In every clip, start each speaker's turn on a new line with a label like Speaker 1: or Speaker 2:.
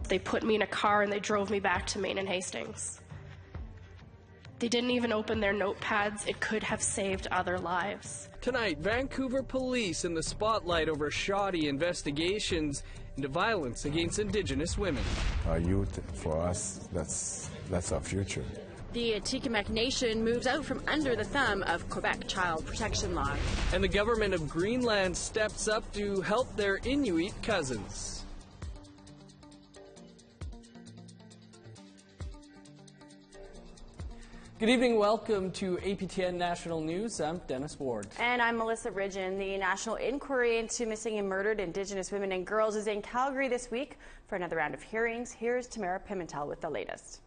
Speaker 1: They put me in a car and they drove me back to Maine and Hastings. They didn't even open their notepads. It could have saved other lives.
Speaker 2: Tonight, Vancouver police in the spotlight over shoddy investigations into violence against Indigenous women.
Speaker 3: Our youth, for us, that's our future.
Speaker 4: The Atikamekw Nation moves out from under the thumb of Quebec Child Protection Law.
Speaker 2: And the Government of Greenland steps up to help their Inuit cousins. Good evening, welcome to APTN National News. I'm Dennis Ward.
Speaker 4: And I'm Melissa Ridgen. The national inquiry into missing and murdered Indigenous women and girls is in Calgary this week for another round of hearings. Here's Tamara Pimentel with the latest.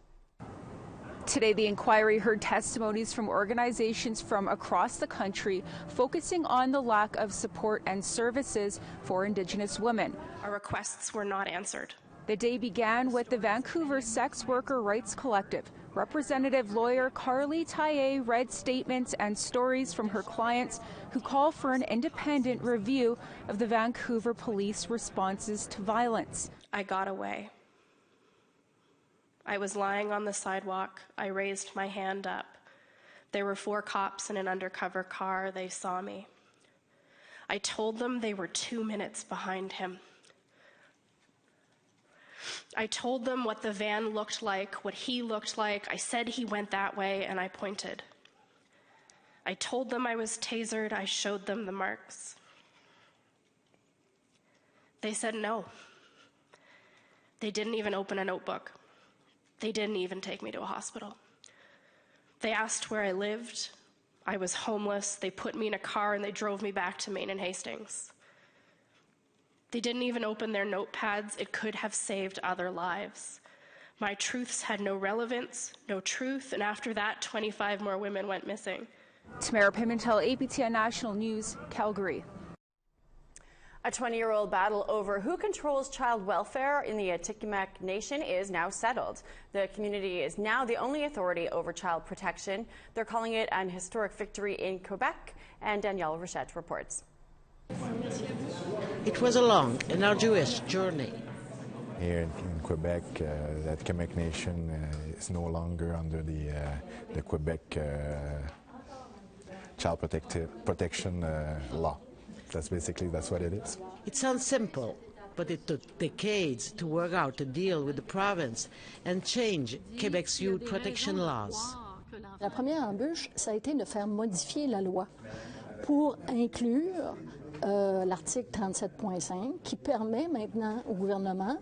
Speaker 5: Today, the inquiry heard testimonies from organizations from across the country focusing on the lack of support and services for Indigenous women.
Speaker 1: Our requests were not answered.
Speaker 5: The day began with the Vancouver Sex Worker Rights Collective. Representative lawyer Carly Payette read statements and stories from her clients who call for an independent review of the Vancouver police responses to violence.
Speaker 1: I got away. I was lying on the sidewalk. I raised my hand up. There were 4 cops in an undercover car. They saw me. I told them they were 2 minutes behind him. I told them what the van looked like, what he looked like. I said he went that way, and I pointed. I told them I was tasered. I showed them the marks. They said no. They didn't even open a notebook. They didn't even take me to a hospital. They asked where I lived. I was homeless. They put me in a car and they drove me back to Maine and Hastings. They didn't even open their notepads. It could have saved other lives. My truths had no relevance, no truth, and after that, 25 more women went missing.
Speaker 5: Tamara Pimentel, APTN National News, Calgary.
Speaker 4: A 20-year-old battle over who controls child welfare in the Atikamekw Nation is now settled. The community is now the only authority over child protection. They're calling it an historic victory in Quebec, and Danielle Rochette reports.
Speaker 6: It was a long and arduous journey.
Speaker 3: Here in Quebec, the Atikamekw Nation is no longer under the Quebec Child Protection Law. That's what it is.
Speaker 6: It sounds simple, but it took decades to work out a deal with the province and change Quebec's youth protection laws.
Speaker 7: La première embûche, ça a été de faire modifier la loi pour inclure l'article 37.5 qui permet maintenant au gouvernement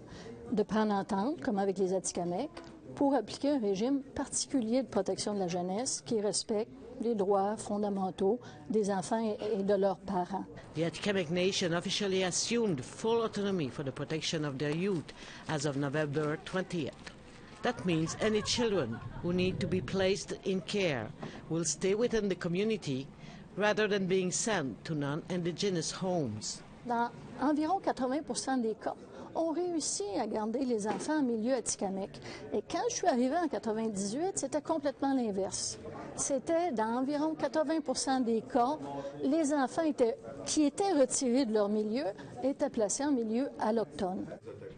Speaker 7: de prendre entente, comme avec les Atikamekw, pour appliquer un régime particulier de protection de la jeunesse qui respecte les droits fondamentaux des enfants et de leurs parents.
Speaker 6: The Atikamekw Nation officially assumed full autonomy for the protection of their youth as of November 20th. That means any children who need to be placed in care will stay within the community rather than being sent to non-Indigenous homes.
Speaker 7: Dans environ 80% des cas, on réussit à garder les enfants en milieu Atikamekw. Et quand je suis arrivée en 98, c'était complètement l'inverse. C'était dans environ 80% des cas, les enfants qui étaient retirés de leur milieu étaient placés en milieu alloctone.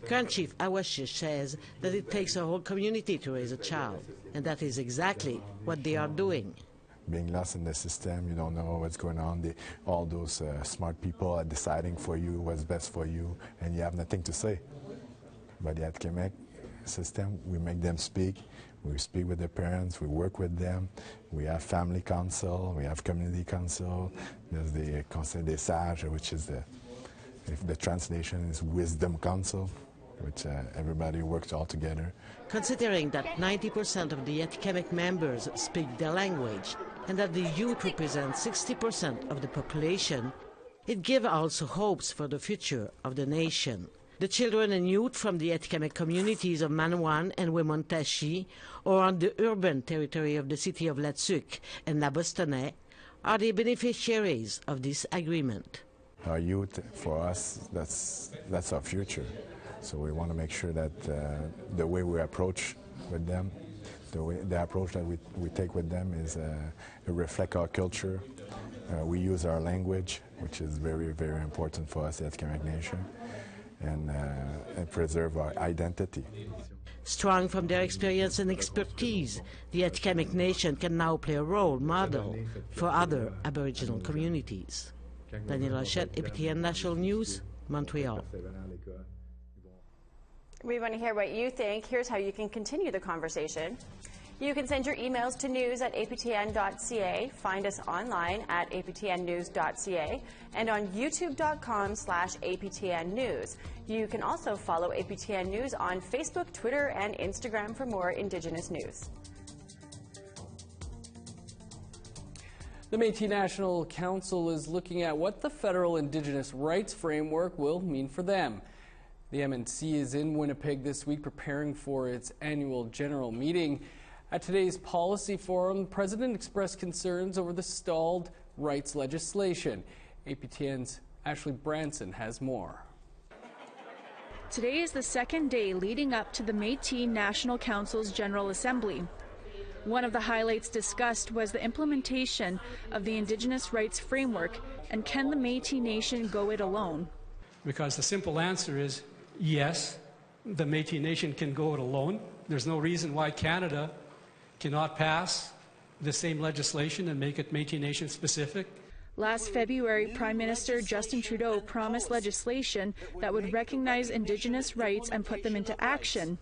Speaker 6: Grand Chief Awashish says that it takes a whole community to raise a child, and that is exactly what they are doing.
Speaker 3: Being lost in the system, you don't know what's going on. All those smart people are deciding for you what's best for you, and you have nothing to say. But the Atikamekw system, we make them speak. We speak with their parents. We work with them. We have family council. We have community council. There's the Conseil des Sages, which is if the translation is wisdom council, which everybody works all together.
Speaker 6: Considering that 90% of the Atikamekw members speak their language and that the youth represent 60% of the population, it gives also hopes for the future of the nation. The children and youth from the Atikamekw communities of Manawan and Wemontashi, or on the urban territory of the city of Latsuk and Labostonais, are the beneficiaries of this agreement.
Speaker 3: Our youth, for us, that's our future. So we want to make sure that the way we approach with them, the approach that we take with them is reflect our culture. We use our language, which is very, very important for us, the Atikamekw Nation. and preserve our identity.
Speaker 6: Strong from their experience and expertise, the Atikamekw Nation can now play a role model for other Aboriginal communities. Daniel Hachette, APTN National News, Montreal.
Speaker 4: We want to hear what you think. Here's how you can continue the conversation. You can send your emails to news@aptn.ca, find us online at aptnnews.ca, and on youtube.com/aptnnews. You can also follow APTN News on Facebook, Twitter, and Instagram for more Indigenous news.
Speaker 2: The Métis National Council is looking at what the federal Indigenous rights framework will mean for them. The MNC is in Winnipeg this week preparing for its annual general meeting. At today's policy forum, the President expressed concerns over the stalled rights legislation. APTN's Ashley Branson has more.
Speaker 5: Today is the second day leading up to the Métis National Council's General Assembly. One of the highlights discussed was the implementation of the Indigenous rights framework, and can the Métis Nation go it alone?
Speaker 8: Because the simple answer is yes, the Métis Nation can go it alone. There's no reason why Canada cannot pass the same legislation and make it Métis Nation specific.
Speaker 5: Last February, Prime Minister Justin Trudeau promised legislation that would recognize Indigenous rights and put them into action.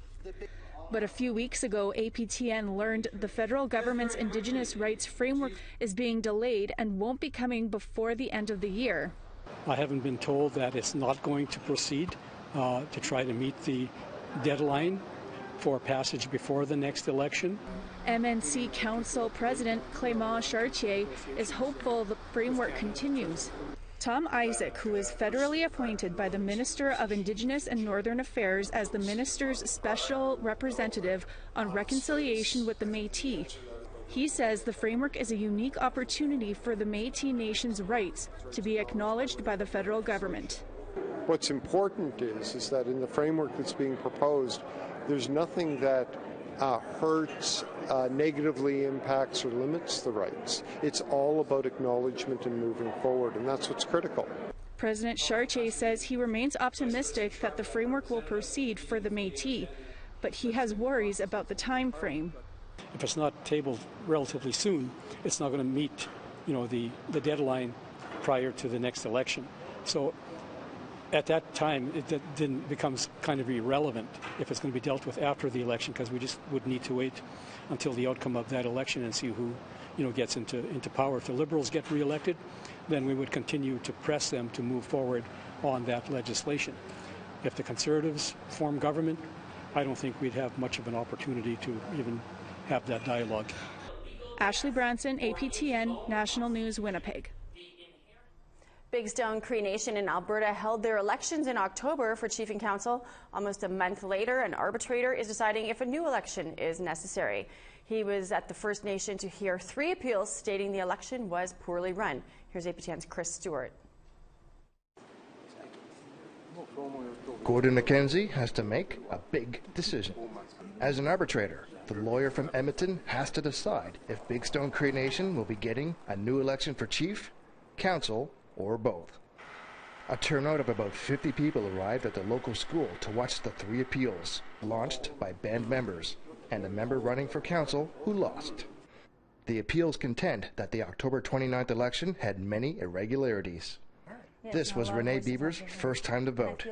Speaker 5: But a few weeks ago, APTN learned the federal government's Indigenous rights framework is being delayed and won't be coming before the end of the year.
Speaker 8: I haven't been told that it's not going to proceed to try to meet the deadline for passage before the next election.
Speaker 5: MNC Council President Clément Chartier is hopeful the framework continues. Tom Isaac, who is federally appointed by the Minister of Indigenous and Northern Affairs as the minister's special representative on reconciliation with the Métis, he says the framework is a unique opportunity for the Métis Nation's rights to be acknowledged by the federal government.
Speaker 9: What's important is that in the framework that's being proposed, there's nothing that hurts, negatively impacts, or limits the rights. It's all about acknowledgement and moving forward, and that's what's critical.
Speaker 5: President Chartier says he remains optimistic that the framework will proceed for the Métis, but he has worries about the time frame.
Speaker 8: If it's not tabled relatively soon, it's not going to meet, the deadline prior to the next election. So at that time, it then becomes kind of irrelevant if it's going to be dealt with after the election, because we just would need to wait until the outcome of that election and see who, gets into power. If the Liberals get reelected, then we would continue to press them to move forward on that legislation. If the Conservatives form government, I don't think we'd have much of an opportunity to even have that dialogue.
Speaker 5: Ashley Branson, APTN National News, Winnipeg.
Speaker 4: Big Stone Cree Nation in Alberta held their elections in October for Chief and Council. Almost a month later, an arbitrator is deciding if a new election is necessary. He was at the First Nation to hear 3 appeals stating the election was poorly run. Here's APTN's Chris Stewart.
Speaker 10: Gordon McKenzie has to make a big decision. As an arbitrator, the lawyer from Edmonton has to decide if Big Stone Cree Nation will be getting a new election for Chief, Council, or both. A turnout of about 50 people arrived at the local school to watch the 3 appeals, launched by band members and a member running for council who lost. The appeals contend that the October 29th election had many irregularities. This was Renee Bieber's first time to vote.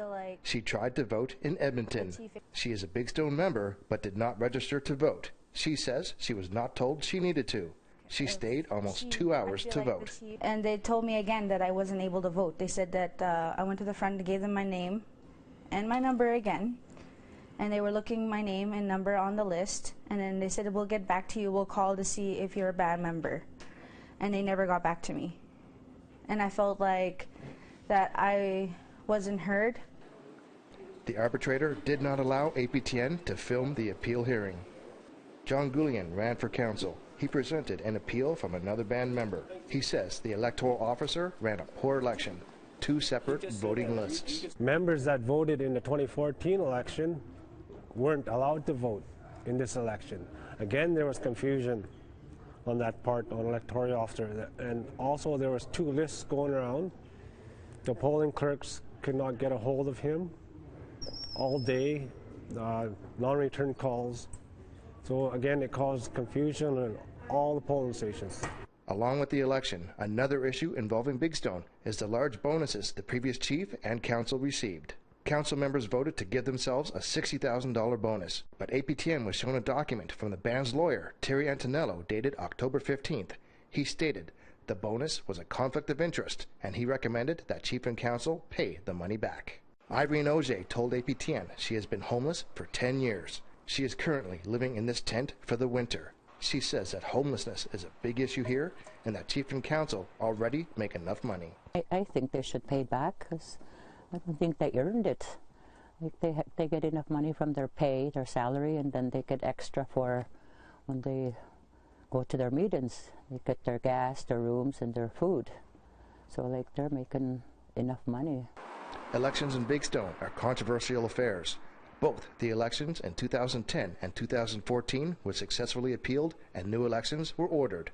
Speaker 10: She tried to vote in Edmonton. She is a Big Stone member but did not register to vote. She says she was not told she needed to. She stayed almost 2 hours to vote.
Speaker 11: And they told me again that I wasn't able to vote. They said that I went to the front and gave them my name and my number again. And they were looking my name and number on the list. And then they said, we'll get back to you. We'll call to see if you're a bad member. And they never got back to me. And I felt like that I wasn't heard.
Speaker 10: The arbitrator did not allow APTN to film the appeal hearing. John Goulian ran for council. He presented an appeal from another band member. He says the electoral officer ran a poor election, 2 separate voting lists.
Speaker 12: Members that voted in the 2014 election weren't allowed to vote in this election. Again, there was confusion on that part on electoral officer, and also there was 2 lists going around. The polling clerks could not get a hold of him all day, non-return calls. So again, it caused confusion in all the polling stations.
Speaker 10: Along with the election, another issue involving Big Stone is the large bonuses the previous chief and council received. Council members voted to give themselves a $60,000 bonus, but APTN was shown a document from the band's lawyer, Terry Antonello, dated October 15th. He stated the bonus was a conflict of interest, and he recommended that chief and council pay the money back. Irene Auger told APTN she has been homeless for 10 years. She is currently living in this tent for the winter. She says that homelessness is a big issue here and that chief and council already make enough money.
Speaker 13: I think they should pay back because I don't think they earned it. Like they get enough money from their pay, their salary, and then they get extra for when they go to their meetings. They get their gas, their rooms, and their food. So like they're making enough money.
Speaker 10: Elections in Big Stone are controversial affairs. Both the elections in 2010 and 2014 were successfully appealed and new elections were ordered.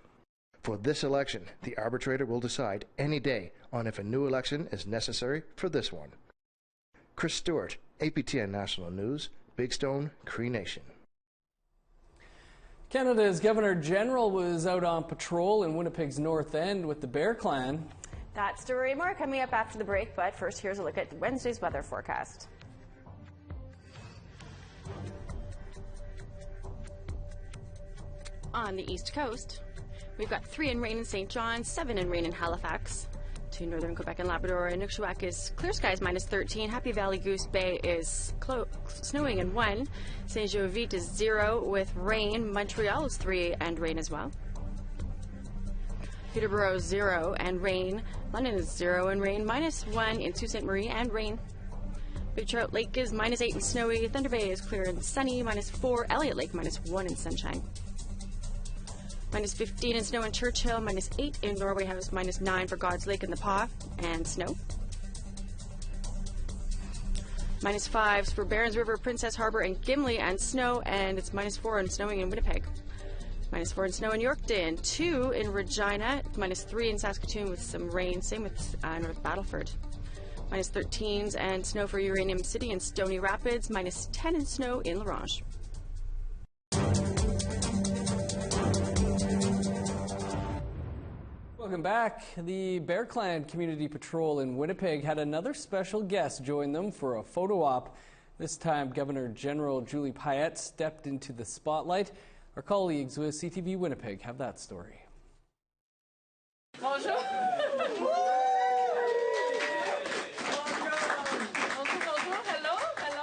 Speaker 10: For this election, the arbitrator will decide any day on if a new election is necessary for this one. Chris Stewart, APTN National News, Big Stone, Cree Nation.
Speaker 2: Canada's Governor-General was out on patrol in Winnipeg's North End with the Bear Clan.
Speaker 4: That story and more coming up after the break, but first here's a look at Wednesday's weather forecast. On the East Coast, we've got 3 in rain in St. John, 7 in rain in Halifax. To northern Quebec and Labrador, Inukjuak is clear skies -13. Happy Valley Goose Bay is snowing in 1. Saint Jovite is 0 with rain. Montreal is 3 and rain as well. Peterborough is 0 and rain. London is 0 and rain. -1 in Sault Ste. Marie and rain. Big Trout Lake is -8 and snowy. Thunder Bay is clear and sunny. -4. Elliott Lake -1 in sunshine. -15 in snow in Churchill, -8 in Norway House, -9 for God's Lake and the Paw, and snow. -5s for Barons River, Princess Harbor, and Gimli, and snow, and it's -4 and snowing in Winnipeg. -4 and snow in Yorkton, 2 in Regina, -3 in Saskatoon with some rain, same with North Battleford. -13s and snow for Uranium City and Stony Rapids, -10 in snow in La Ronge.
Speaker 2: Welcome back. The Bear Clan Community Patrol in Winnipeg had another special guest join them for a photo op. This time, Governor-General Julie Payette stepped into the spotlight. Our colleagues with CTV Winnipeg have that story.
Speaker 14: Bonjour.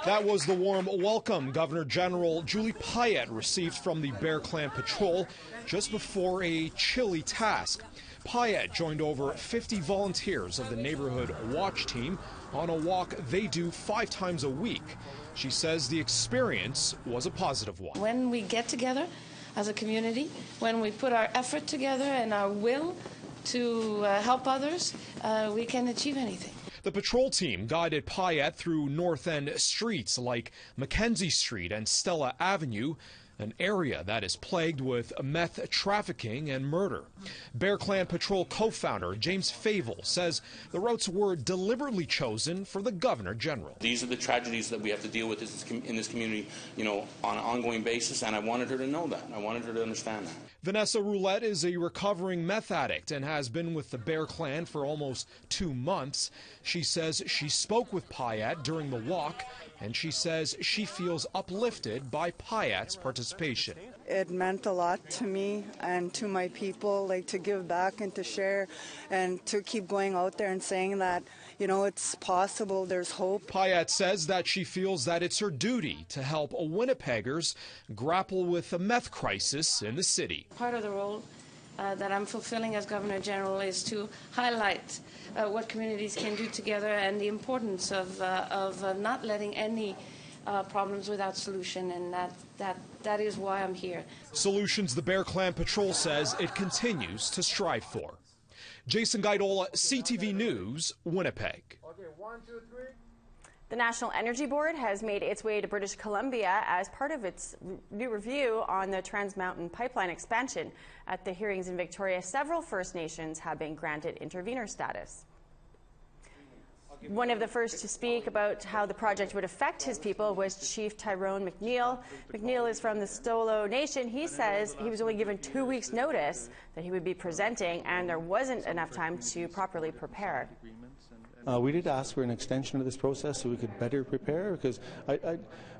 Speaker 14: That was the warm welcome Governor-General Julie Payette received from the Bear Clan Patrol just before a chilly task. Payette joined over 50 volunteers of the Neighborhood Watch Team on a walk they do 5 times a week. She says the experience was a positive one.
Speaker 15: When we get together as a community, when we put our effort together and our will to help others, we can achieve anything.
Speaker 14: The patrol team guided Payette through North End streets like Mackenzie Street and Stella Avenue, an area that is plagued with meth trafficking and murder. Bear Clan Patrol co-founder James Favel says the routes were deliberately chosen for the Governor-General.
Speaker 16: These are the tragedies that we have to deal with in this community, on an ongoing basis, and I wanted her to know that. I wanted her to understand that.
Speaker 14: Vanessa Roulette is a recovering meth addict and has been with the Bear Clan for almost 2 months. She says she spoke with Payette during the walk, and she says she feels uplifted by Payette's participation.
Speaker 17: It meant a lot to me and to my people, to give back and to share and to keep going out there and saying that, it's possible, there's hope.
Speaker 14: Payette says that she feels that it's her duty to help Winnipeggers grapple with the meth crisis in the city.
Speaker 15: Part of the role that I'm fulfilling as Governor-General is to highlight what communities can do together and the importance of not letting any problems without solution, and that is why I'm here.
Speaker 14: Solutions the Bear Clan Patrol says it continues to strive for. Jason Gaidola, CTV News, Winnipeg.
Speaker 4: Okay, 1, 2, 3. The National Energy Board has made its way to British Columbia as part of its new review on the Trans Mountain Pipeline expansion. At the hearings in Victoria, several First Nations have been granted intervenor status. One of the first to speak about how the project would affect his people was Chief Tyrone McNeil. McNeil is from the Stolo Nation. He says he was only given 2 weeks' notice that he would be presenting, and there wasn't enough time to properly prepare.
Speaker 18: We did ask for an extension of this process so we could better prepare, because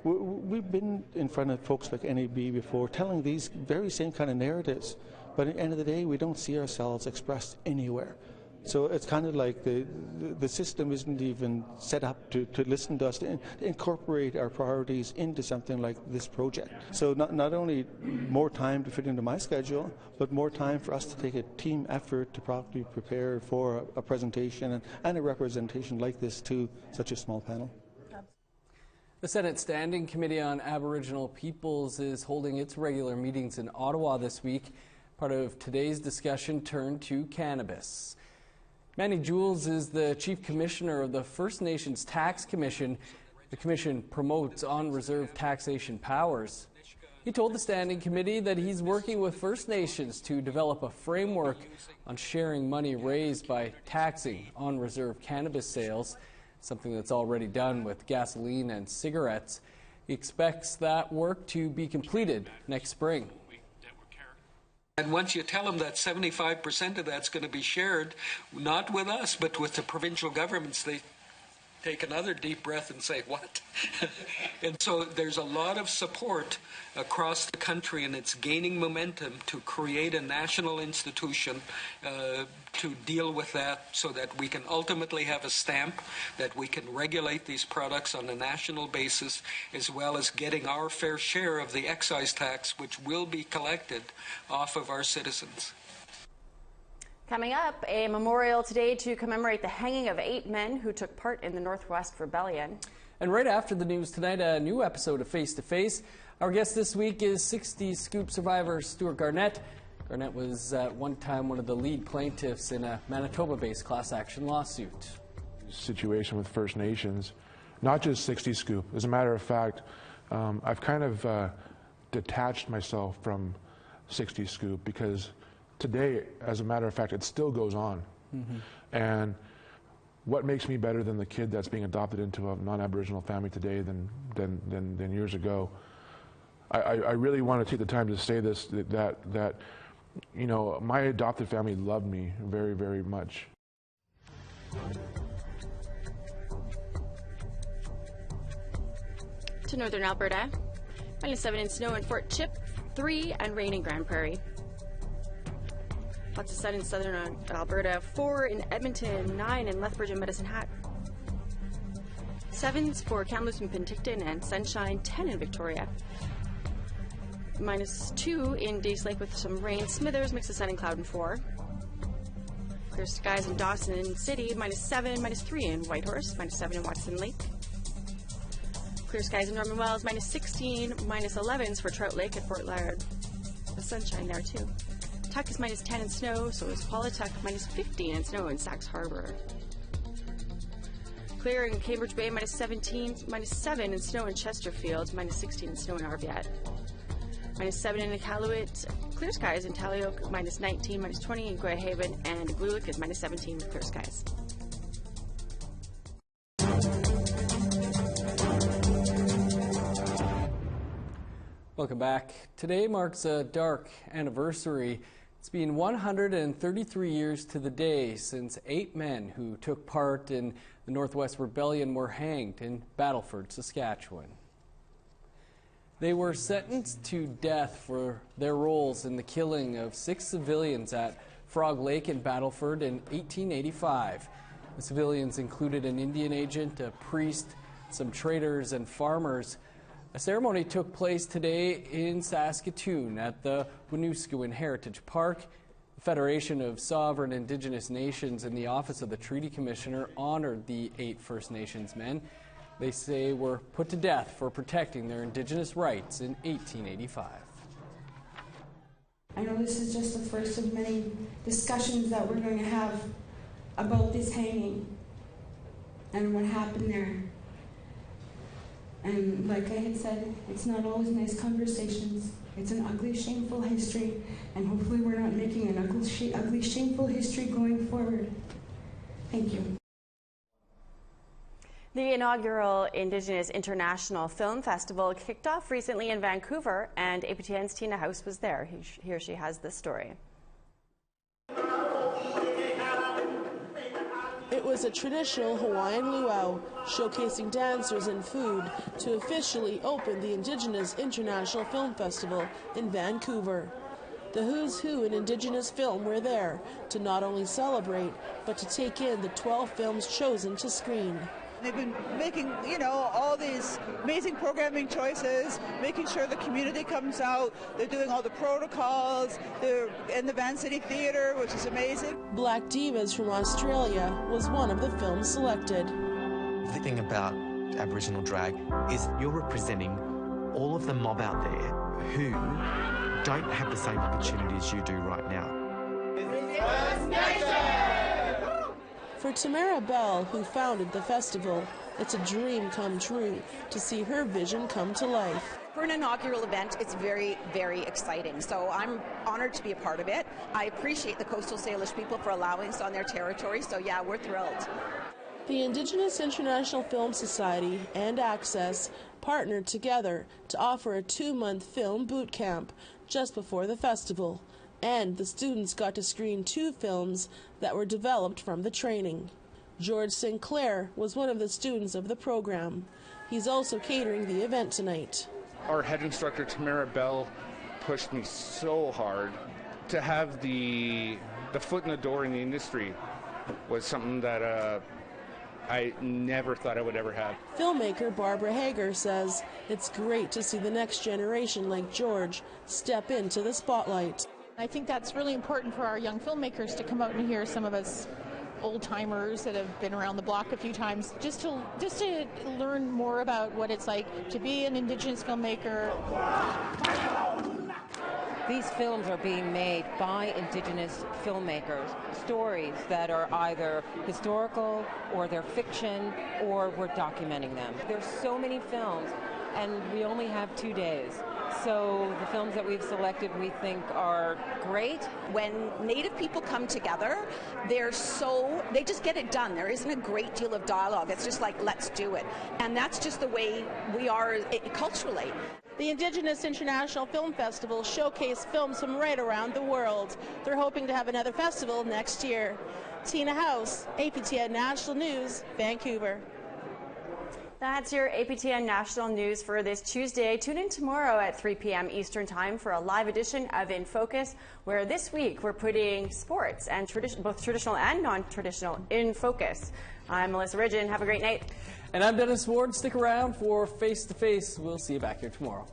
Speaker 18: we've been in front of folks like NAB before telling these very same kind of narratives, but at the end of the day we don't see ourselves expressed anywhere. So it's kind of like the system isn't even set up to listen to us, to incorporate our priorities into something like this project. So not only more time to fit into my schedule, but more time for us to take a team effort to properly prepare for a presentation and a representation like this to such a small panel.
Speaker 2: The Senate Standing Committee on Aboriginal Peoples is holding its regular meetings in Ottawa this week. Part of today's discussion turned to cannabis. Manny Jules is the Chief Commissioner of the First Nations Tax Commission. The Commission promotes on-reserve taxation powers. He told the Standing Committee that he's working with First Nations to develop a framework on sharing money raised by taxing on-reserve cannabis sales, something that's already done with gasoline and cigarettes. He expects that work to be completed next spring.
Speaker 19: And once you tell them that 75% of that's going to be shared, not with us, but with the provincial governments, they take another deep breath and say, what? And so there's a lot of support across the country, and it's gaining momentum to create a national institution to deal with that, so that we can ultimately have a stamp, that we can regulate these products on a national basis, as well as getting our fair share of the excise tax, which will be collected off of our citizens.
Speaker 4: Coming up, a memorial today to commemorate the hanging of 8 men who took part in the Northwest Rebellion.
Speaker 2: And right after the news tonight, a new episode of Face to Face. Our guest this week is 60s Scoop survivor Stuart Garnett. Garnett was at one time one of the lead plaintiffs in a Manitoba-based class action lawsuit.
Speaker 20: Situation with First Nations, not just 60s Scoop. As a matter of fact, I've kind of detached myself from 60s Scoop, because today, as a matter of fact, it still goes on. Mm-hmm. And what makes me better than the kid that's being adopted into a non-Aboriginal family today than years ago? I really want to take the time to say this, that you know, my adopted family loved me very, very much.
Speaker 4: To northern Alberta, -7 in snow in Fort Chip, 3 and rain in Grand Prairie. Lots of sun in southern Alberta, 4 in Edmonton, 9 in Lethbridge and Medicine Hat. 7s for Kamloops and Penticton, and sunshine, 10 in Victoria. -2 in Dace Lake with some rain. Smithers, mix of sun and cloud, and 4. Clear skies in Dawson City, -7, -3 in Whitehorse, -7 in Watson Lake. Clear skies in Norman Wells, -16, -11s for Trout Lake at Fort Laird. The sunshine there too. Tuck is -10 in snow, so is Paulatuck, -15 in snow in Sachs Harbor. Clear in Cambridge Bay, -17, -7 in snow in Chesterfield, -16 in snow in Arviat. -7 in Iqaluit. Clear skies in Tallyoak, -19, -20 in Greyhaven, and Igloolik is -17 with clear skies.
Speaker 2: Welcome back. Today marks a dark anniversary. It's been 133 years to the day since 8 men who took part in the Northwest Rebellion were hanged in Battleford, Saskatchewan. They were sentenced to death for their roles in the killing of 6 civilians at Frog Lake in Battleford in 1885. The civilians included an Indian agent, a priest, some traders, and farmers. A ceremony took place today in Saskatoon at the Winooskewin Heritage Park. The Federation of Sovereign Indigenous Nations and the Office of the Treaty Commissioner honored the 8 First Nations men they say were put to death for protecting their Indigenous rights in 1885.
Speaker 21: I know this is just the first of many discussions that we're going to have about this hanging and what happened there. And like I had said, it's not always nice conversations. It's an ugly, shameful history, and hopefully we're not making an ugly, shameful history going forward. Thank you.
Speaker 4: The inaugural Indigenous International Film Festival kicked off recently in Vancouver, and APTN's Tina House was there. Here she has this story.
Speaker 1: It was a traditional Hawaiian luau, showcasing dancers and food, to officially open the Indigenous International Film Festival in Vancouver. The who's who in Indigenous film were there to not only celebrate, but to take in the 12 films chosen to screen.
Speaker 22: They've been making, all these amazing programming choices, making sure the community comes out. They're doing all the protocols. They're in the Van City Theatre, which is amazing.
Speaker 1: Black Divas from Australia was one of the films selected.
Speaker 23: The thing about Aboriginal drag is you're representing all of the mob out there who don't have the same opportunities you do right now.
Speaker 1: For Tamara Bell, who founded the festival, it's a dream come true to see her vision come to life.
Speaker 24: For an inaugural event, it's very, very exciting. So I'm honored to be a part of it. I appreciate the Coastal Salish people for allowing us on their territory. So yeah, we're thrilled.
Speaker 1: The Indigenous International Film Society and Access partnered together to offer a 2-month film boot camp just before the festival. And the students got to screen 2 films that were developed from the training. George Sinclair was one of the students of the program. He's also catering the event tonight.
Speaker 25: Our head instructor, Tamara Bell, pushed me so hard. To have the foot in the door in the industry was something that I never thought I would ever have.
Speaker 1: Filmmaker Barbara Hager says it's great to see the next generation like George step into the spotlight.
Speaker 26: I think that's really important for our young filmmakers to come out and hear some of us old-timers that have been around the block a few times, just to learn more about what it's like to be an Indigenous filmmaker.
Speaker 27: These films are being made by Indigenous filmmakers, stories that are either historical or they're fiction or we're documenting them. There's so many films and we only have 2 days. So the films that we've selected we think are great.
Speaker 24: When Native people come together, they just get it done. There isn't a great deal of dialogue. It's just like, let's do it. And that's just the way we are culturally.
Speaker 1: The Indigenous International Film Festival showcased films from right around the world. They're hoping to have another festival next year. Tina House, APTN National News, Vancouver.
Speaker 4: That's your APTN National News for this Tuesday. Tune in tomorrow at 3 p.m. Eastern Time for a live edition of In Focus, where this week we're putting sports and both traditional and non-traditional in focus. I'm Melissa Ridgen. Have a great night.
Speaker 2: And I'm Dennis Ward. Stick around for Face to Face. We'll see you back here tomorrow.